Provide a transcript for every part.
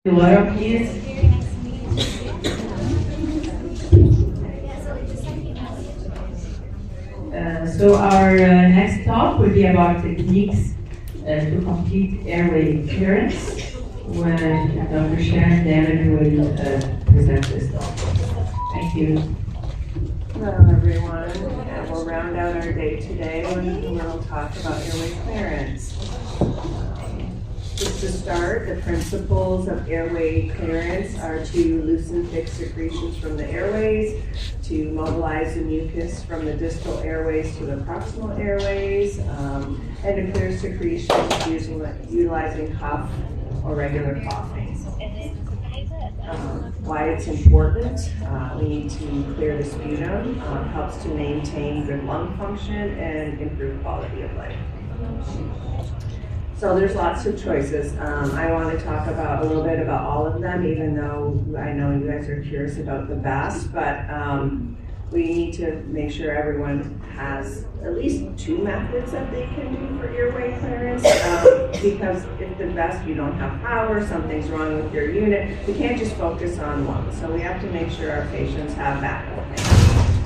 Water, please. So our next talk will be about techniques to complete airway clearance, when Dr. Sharyn Dagher will present this talk. Thank you. Hello everyone, and we'll round out our day today when we'll talk about airway clearance. Just to start, the principles of airway clearance are to loosen thick secretions from the airways, to mobilize the mucus from the distal airways to the proximal airways, and to clear secretions utilizing huff or regular coughing. Why it's important, we need to clear the sputum, helps to maintain good lung function and improve quality of life. So there's lots of choices. I want to talk about a little bit about all of them, even though I know you guys are curious about the best, but we need to make sure everyone has at least two methods that they can do for airway clearance, because if the best, you don't have power, something's wrong with your unit, we can't just focus on one. So we have to make sure our patients have backup.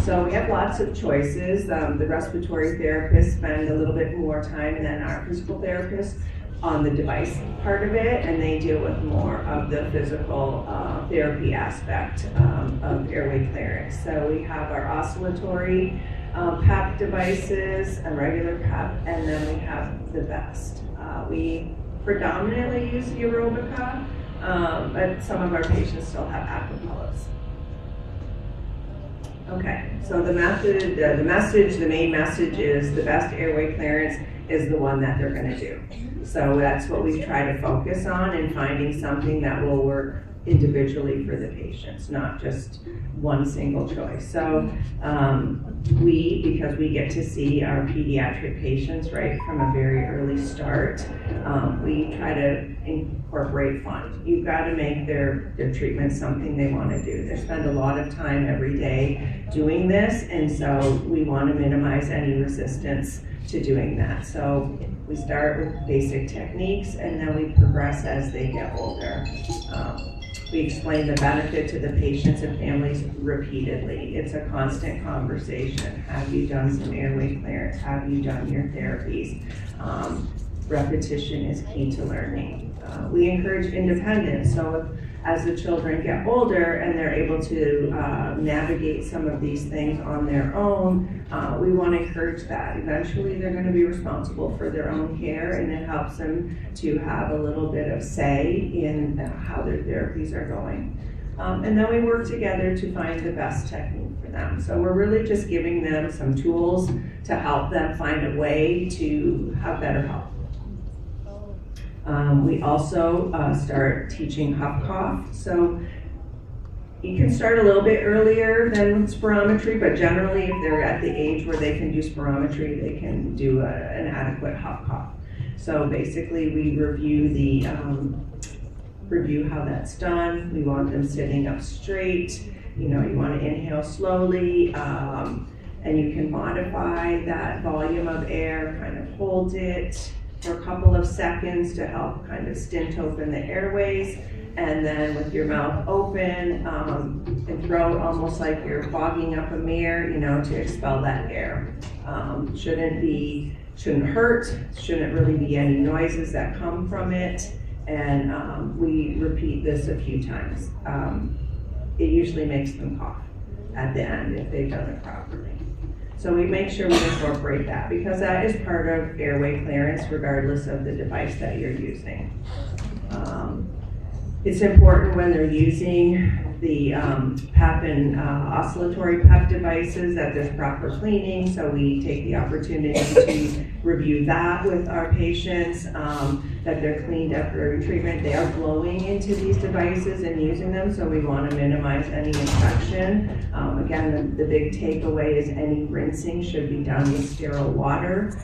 So we have lots of choices. The respiratory therapists spend a little bit more time than our physical therapists on the device part of it, and they deal with more of the physical therapy aspect of airway clearance. So we have our oscillatory PEP devices, a regular PEP, and then we have the vest. We predominantly use the aerobica, but some of our patients still have acapellas. Okay, so the main message is the best airway clearance is the one that they're going to do. So that's what we try to focus on, and finding something that will work individually for the patients, not just one single choice. So because we get to see our pediatric patients right from a very early start, we try to incorporate fun. You've got to make their treatment something they want to do. They spend a lot of time every day doing this, and so we want to minimize any resistance to doing that. So we start with basic techniques, and then we progress as they get older. We explain the benefit to the patients and families repeatedly. It's a constant conversation. Have you done some airway clearance? Have you done your therapies? Repetition is key to learning. We encourage independence. So as the children get older and they're able to navigate some of these things on their own, we want to encourage that. Eventually they're going to be responsible for their own care, and it helps them to have a little bit of say in how their therapies are going. And then we work together to find the best technique for them. So we're really just giving them some tools to help them find a way to have better health. We also start teaching huff cough. So you can start a little bit earlier than spirometry, but generally if they're at the age where they can do spirometry, they can do an adequate huff cough. So basically we review how that's done. We want them sitting up straight. You want to inhale slowly, and you can modify that volume of air, kind of hold it for a couple of seconds to help kind of stint open the airways, and then with your mouth open and throat almost like you're fogging up a mirror, to expel that air. Shouldn't hurt, shouldn't really be any noises that come from it, and we repeat this a few times. It usually makes them cough at the end if they've done it properly. So we make sure we incorporate that, because that is part of airway clearance regardless of the device that you're using. It's important when they're using the PEP and oscillatory PEP devices that there's proper cleaning, so we take the opportunity to review that with our patients, that they're cleaned after every treatment. They are blowing into these devices and using them, so we want to minimize any infection. Again, the big takeaway is any rinsing should be done with sterile water.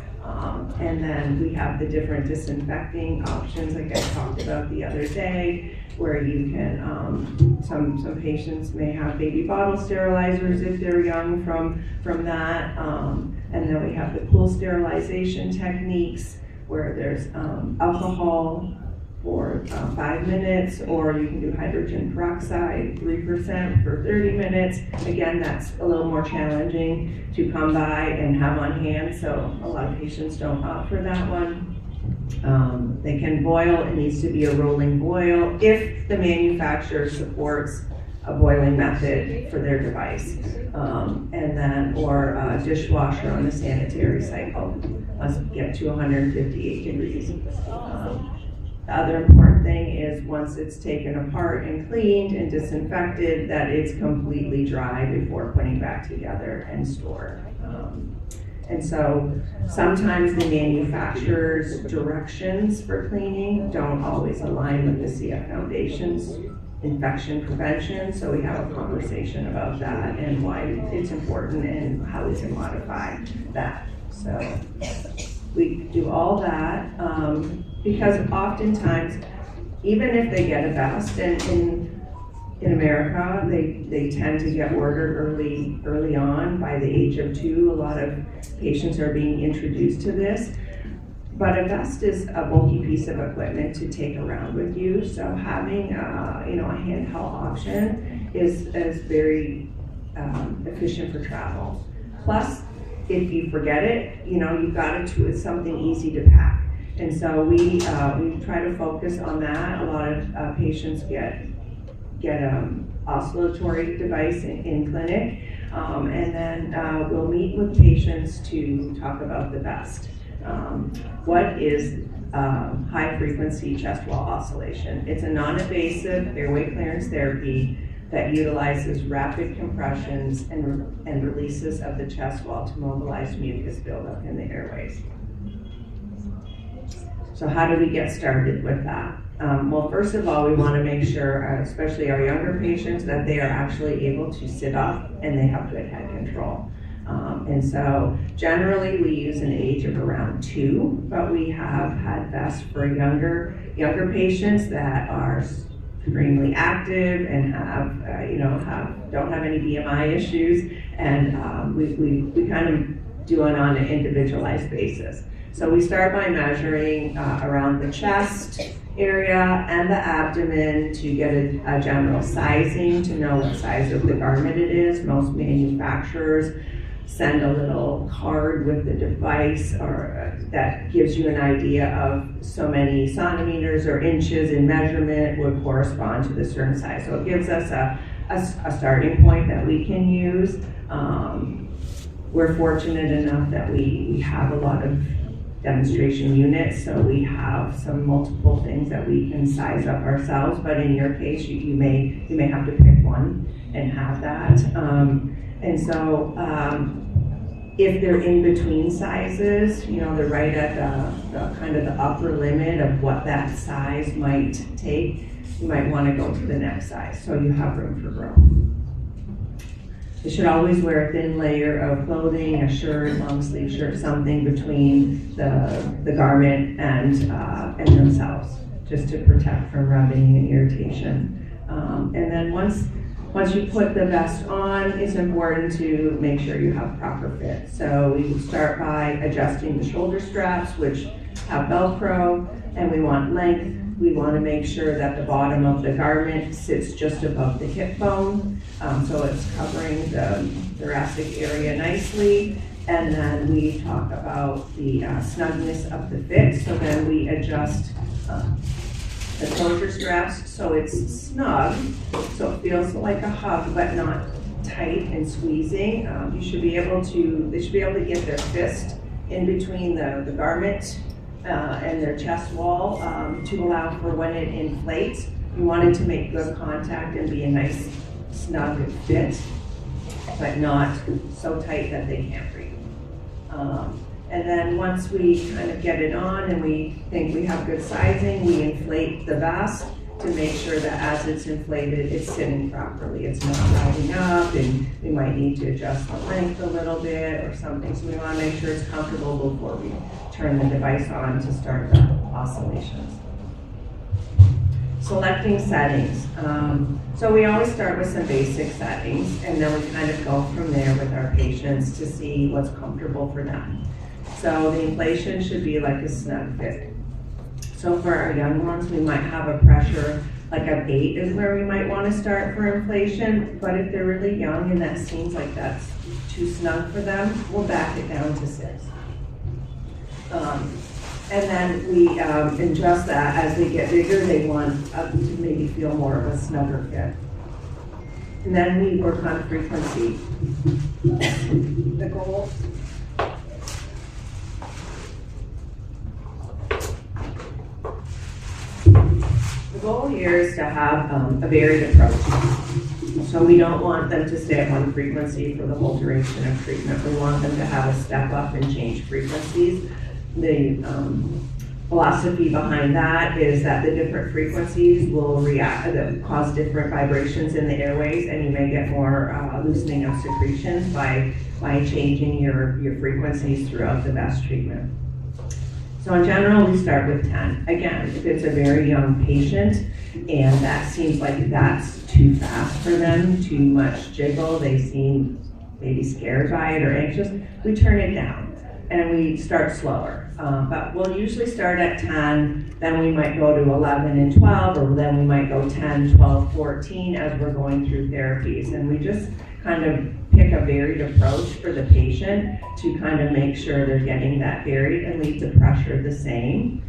And then we have the different disinfecting options like I talked about the other day, where you can, some patients may have baby bottle sterilizers if they're young from that. And then we have the pool sterilization techniques where there's alcohol for 5 minutes, or you can do hydrogen peroxide 3% for 30 minutes. Again, that's a little more challenging to come by and have on hand, so a lot of patients don't opt for that one. They can boil. It needs to be a rolling boil if the manufacturer supports a boiling method for their device. And then, or a dishwasher on the sanitary cycle must get to 158 degrees. The other important thing is once it's taken apart and cleaned and disinfected, that it's completely dry before putting back together and stored. And so sometimes the manufacturer's directions for cleaning don't always align with the CF Foundation's infection prevention, so we have a conversation about that and why it's important and how we can modify that. So we do all that because oftentimes, even if they get a vest, and in America, they tend to get ordered early on. By the age of 2, a lot of patients are being introduced to this. But a vest is a bulky piece of equipment to take around with you. So having a handheld option is very efficient for travel. Plus, if you forget it, you've got it to something easy to pack. And so we try to focus on that. A lot of patients get oscillatory device in clinic, and then we'll meet with patients to talk about the vest. What is high frequency chest wall oscillation? It's a non-invasive airway clearance therapy that utilizes rapid compressions and releases of the chest wall to mobilize mucus buildup in the airways. So how do we get started with that? Well, first of all, we want to make sure, especially our younger patients, that they are actually able to sit up and they have good head control. And so generally we use an age of around 2, but we have had vests for younger patients that are extremely active and don't have any BMI issues, and we kind of do it on an individualized basis. So we start by measuring around the chest area and the abdomen to get a general sizing, to know what size of the garment it is. Most manufacturers send a little card with the device that gives you an idea of so many centimeters or inches in measurement would correspond to the certain size. So it gives us a starting point that we can use. We're fortunate enough that we have a lot of demonstration units, so we have some multiple things that we can size up ourselves, but in your case you may have to pick one and have that. And so if they're in between sizes, they're right at the kind of the upper limit of what that size might take, you might want to go to the next size so you have room for growth. You should always wear a thin layer of clothing, a shirt, long sleeve shirt, something between the garment and themselves, just to protect from rubbing and irritation. And then once you put the vest on, it's important to make sure you have proper fit. So we start by adjusting the shoulder straps, which have Velcro, and we want length. We want to make sure that the bottom of the garment sits just above the hip bone, so it's covering the thoracic area nicely. And then we talk about the snugness of the fit, so then we adjust the shoulder straps so it's snug, so it feels like a hug but not tight and squeezing. They should be able to get their fist in between the garment and their chest wall to allow for when it inflates. You want it to make good contact and be a nice snug fit, but not so tight that they can't breathe. And then once we kind of get it on and we think we have good sizing, we inflate the vest to make sure that as it's inflated, it's sitting properly. It's not riding up, and we might need to adjust the length a little bit or something. So we want to make sure it's comfortable before we turn the device on to start the oscillations. Selecting settings. So we always start with some basic settings, and then we kind of go from there with our patients to see what's comfortable for them. So the inflation should be like a snug fit. So for our young ones, we might have a pressure, like an 8 is where we might want to start for inflation, but if they're really young and that seems like that's too snug for them, we'll back it down to 6. And then we adjust that as they get bigger, they want to maybe feel more of a snugger fit. And then we work on frequency. The goal. The goal here is to have a varied approach. So we don't want them to stay at one frequency for the whole duration of treatment. We want them to have a step up and change frequencies. The philosophy behind that is that the different frequencies will cause different vibrations in the airways, and you may get more loosening of secretions by changing your frequencies throughout the best treatment. So in general, we start with 10. Again, if it's a very young patient and that seems like that's too fast for them, too much jiggle, they seem maybe scared by it or anxious, we turn it down and we start slower. But we'll usually start at 10, then we might go to 11 and 12, or then we might go 10, 12, 14 as we're going through therapies. And we just kind of pick a varied approach for the patient to kind of make sure they're getting that varied and leave the pressure the same.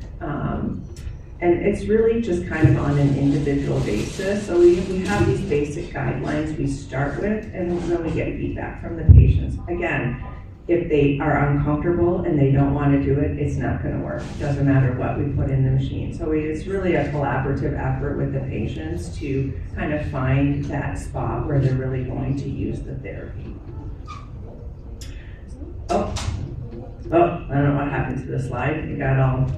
And it's really just kind of on an individual basis. So we have these basic guidelines we start with, and then we get feedback from the patients. Again, if they are uncomfortable and they don't want to do it, it's not going to work. It doesn't matter what we put in the machine. So it's really a collaborative effort with the patients to kind of find that spot where they're really going to use the therapy. Oh, I don't know what happened to the slide. It got all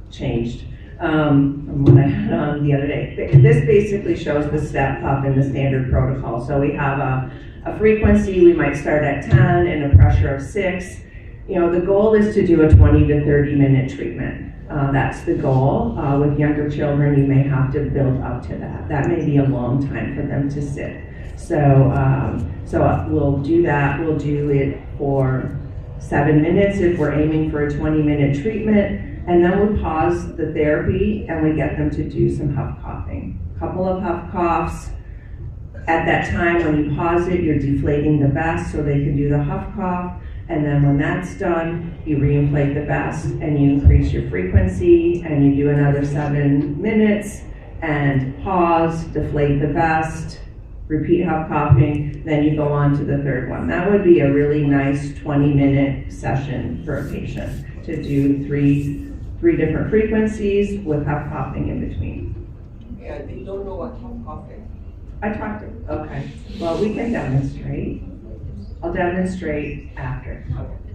changed from what I had on the other day. This basically shows the step up in the standard protocol. So we have a frequency, we might start at 10 and a pressure of 6. You know, the goal is to do a 20 to 30 minute treatment. That's the goal. With younger children, you may have to build up to that. That may be a long time for them to sit. So we'll do that. We'll do it for 7 minutes if we're aiming for a 20-minute treatment, and then we'll pause the therapy and we get them to do some huff coughing. A couple of huff coughs. At that time, when you pause it, you're deflating the vest so they can do the huff cough. And then when that's done, you reinflate the vest and you increase your frequency and you do another 7 minutes and pause, deflate the vest, repeat huff coughing, then you go on to the third one. That would be a really nice 20-minute session for a patient to do three different frequencies with huff coughing in between. Yeah, they don't know what huff cough is. I talked to, okay. Well, we can demonstrate. I'll demonstrate after.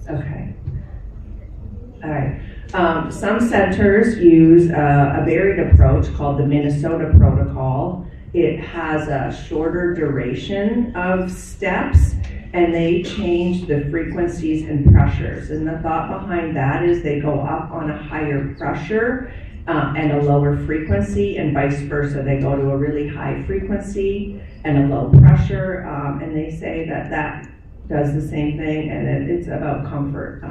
Okay. All right. Some centers use a varied approach called the Minnesota protocol. It has a shorter duration of steps, and they change the frequencies and pressures. And the thought behind that is they go up on a higher pressure and a lower frequency, and vice versa. They go to a really high frequency and a low pressure, and they say that does the same thing, and it's about comfort.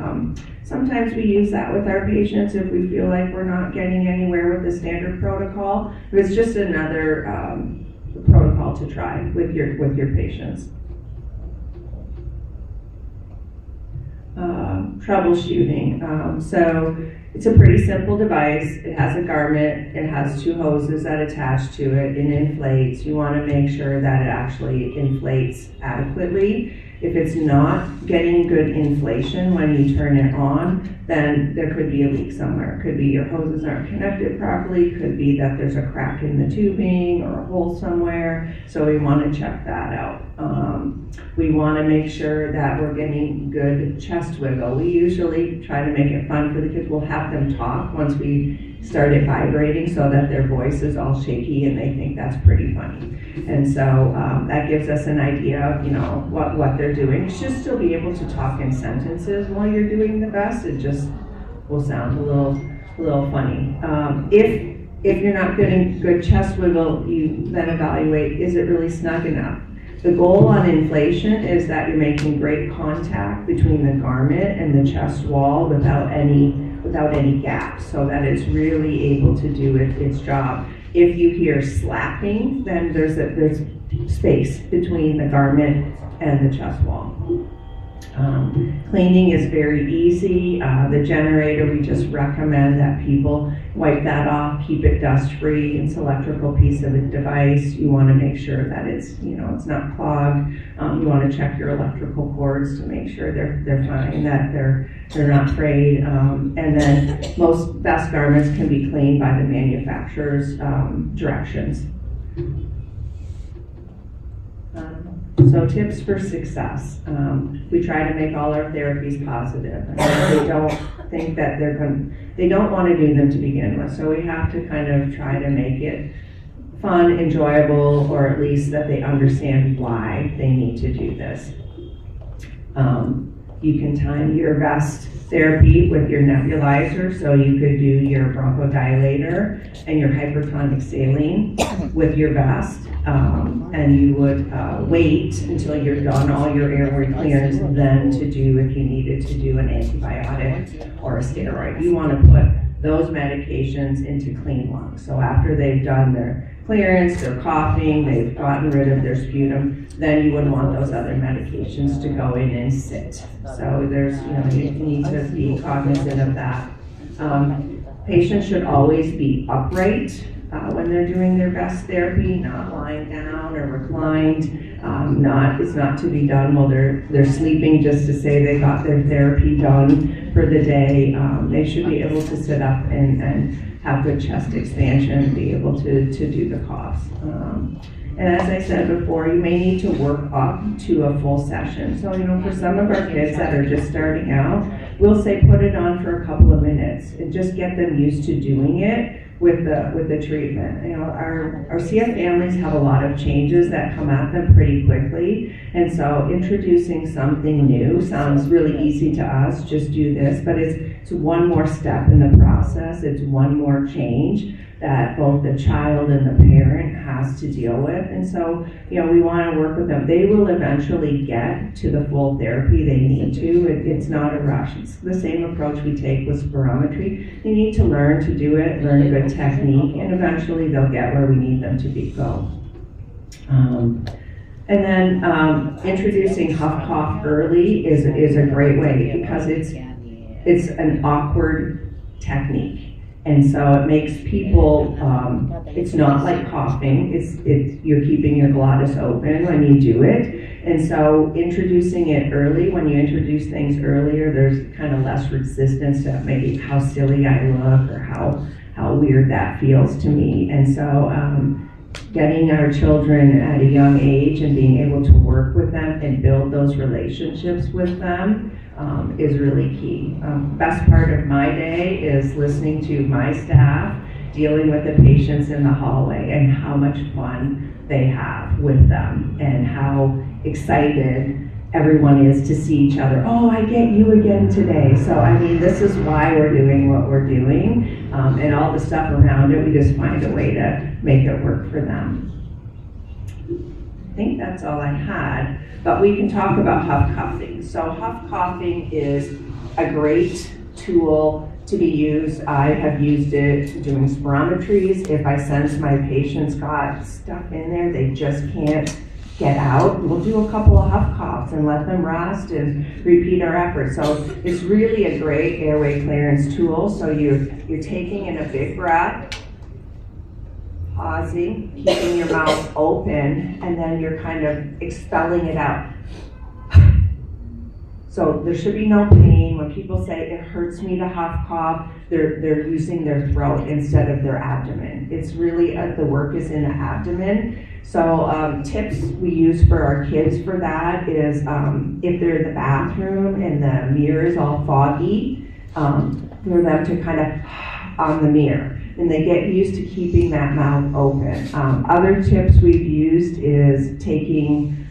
Sometimes we use that with our patients if we feel like we're not getting anywhere with the standard protocol. It's just another protocol to try with your patients. Troubleshooting. So it's a pretty simple device. It has a garment, it has 2 hoses that attach to it, it inflates. You want to make sure that it actually inflates adequately. If it's not getting good inflation when you turn it on, then there could be a leak somewhere. It could be your hoses aren't connected properly, it could be that there's a crack in the tubing or a hole somewhere, so we want to check that out. We want to make sure that we're getting good chest wiggle. We usually try to make it fun for the kids. We'll have them talk once we start it vibrating so that their voice is all shaky and they think that's pretty funny. And so that gives us an idea of, you know, what they're doing. You should still be able to talk in sentences while you're doing the vest. It just will sound a little funny. If you're not getting good chest wiggle, you then evaluate, is it really snug enough? The goal on inflation is that you're making great contact between the garment and the chest wall without without any gaps, so that it's really able to do its job. If you hear slapping, then there's space between the garment and the chest wall. Cleaning is very easy. The generator, we just recommend that people wipe that off, keep it dust-free. It's an electrical piece of a device. You want to make sure that it's it's not clogged. You want to check your electrical cords to make sure they're fine, that they're not frayed. And then most vest garments can be cleaned by the manufacturer's directions. So tips for success. We try to make all our therapies positive. They don't think that they don't want to do them to begin with. So we have to kind of try to make it fun, enjoyable, or at least that they understand why they need to do this. You can time your vest therapy with your nebulizer, so you could do your bronchodilator and your hypertonic saline with your vest, and you would wait until you're done all your airway clearance, then to do, if you needed to do an antibiotic or a steroid. You want to put those medications into clean lungs. So after they've done their clearance, they're coughing, they've gotten rid of their sputum, then you wouldn't want those other medications to go in and sit. So there's, you need to be cognizant of that. Patients should always be upright when they're doing their vest therapy, not lying down or reclined. It's not to be done while they're sleeping, just to say they got their therapy done for the day. They should be able to sit up and have good chest expansion, be able to do the coughs. And as I said before, you may need to work up to a full session. So, for some of our kids that are just starting out, we'll say put it on for a couple of minutes and just get them used to doing it with the treatment. Our CF families have a lot of changes that come at them pretty quickly, and so introducing something new sounds really easy to us, just do this, but it's one more step in the process. It's one more change that both the child and the parent has to deal with. And so, we want to work with them. They will eventually get to the full therapy they need to. It's not a rush. It's the same approach we take with spirometry. They need to learn to do it, learn a good technique, and eventually they'll get where we need them to go. And then introducing huff cough early is a great way, because it's an awkward technique. And so it makes people, it's not like coughing, you're keeping your glottis open when you do it. And so introducing it early, when you introduce things earlier, there's kind of less resistance to maybe how silly I look or how weird that feels to me. And so getting our children at a young age and being able to work with them and build those relationships with them is really key. Best part of my day is listening to my staff dealing with the patients in the hallway and how much fun they have with them and how excited everyone is to see each other. Oh, I get you again today. So, this is why we're doing what we're doing, and all the stuff around it, we just find a way to make it work for them. I think that's all I had, but we can talk about huff coughing. So huff coughing is a great tool to be used. I have used it doing spirometries. If I sense my patients got stuff in there, they just can't get out, we'll do a couple of huff coughs and let them rest and repeat our efforts. So it's really a great airway clearance tool. So you're taking in a big breath, pausing, keeping your mouth open, and then you're kind of expelling it out. So there should be no pain. When people say it hurts me to huff cough, they're using their throat instead of their abdomen. It's really, the work is in the abdomen. So tips we use for our kids for that is if they're in the bathroom and the mirror is all foggy, for them to kind of on the mirror. And they get used to keeping that mouth open. Other tips we've used is taking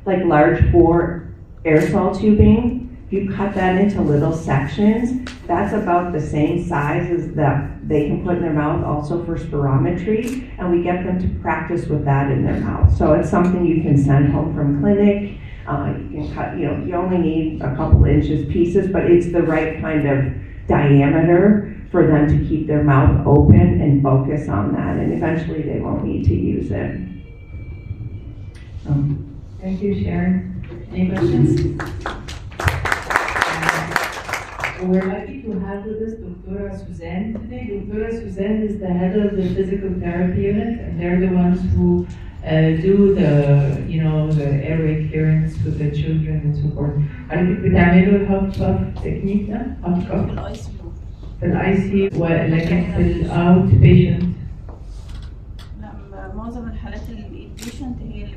like large bore aerosol tubing. If you cut that into little sections, that's about the same size as that they can put in their mouth also for spirometry, and we get them to practice with that in their mouth. So it's something you can send home from clinic. You can cut, you only need a couple inches pieces, but it's the right kind of diameter for them to keep their mouth open and focus on that, and eventually they won't need to use it. Thank you, Sharyn. Any questions? We're lucky to have with us Dr. Suzanne today. Dr. Suzanne is the head of the physical therapy unit, and they're the ones who do the, the airway clearance with the children and so forth. حضرتك بتعملوا الهوت باف تكنيك ده؟ هوت باف؟ في الاي سي ولكن في الاوت بيشنت؟ لا، معظم الحالات البيشنت هي اللي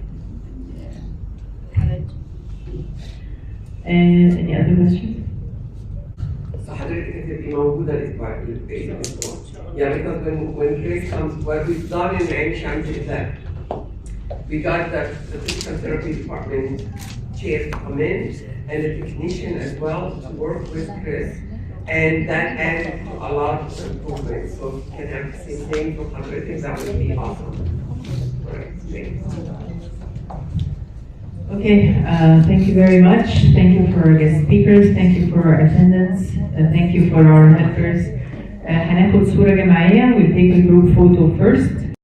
الحالات دي. Any other questions? حضرتك هتبقي موجودة الأسبوع Yeah, because when Grace comes, what we've done in Ain Shams is that we got the physical therapy department chair to come in and the technician as well to work with Chris, and that added a lot of improvements. So if we can have the same thing for Hadritik, that would be awesome. Okay, thank you very much. Thank you for our guest speakers. Thank you for our attendance. Thank you for our helpers. هناخد صورة جماعية. We'll take a group photo first.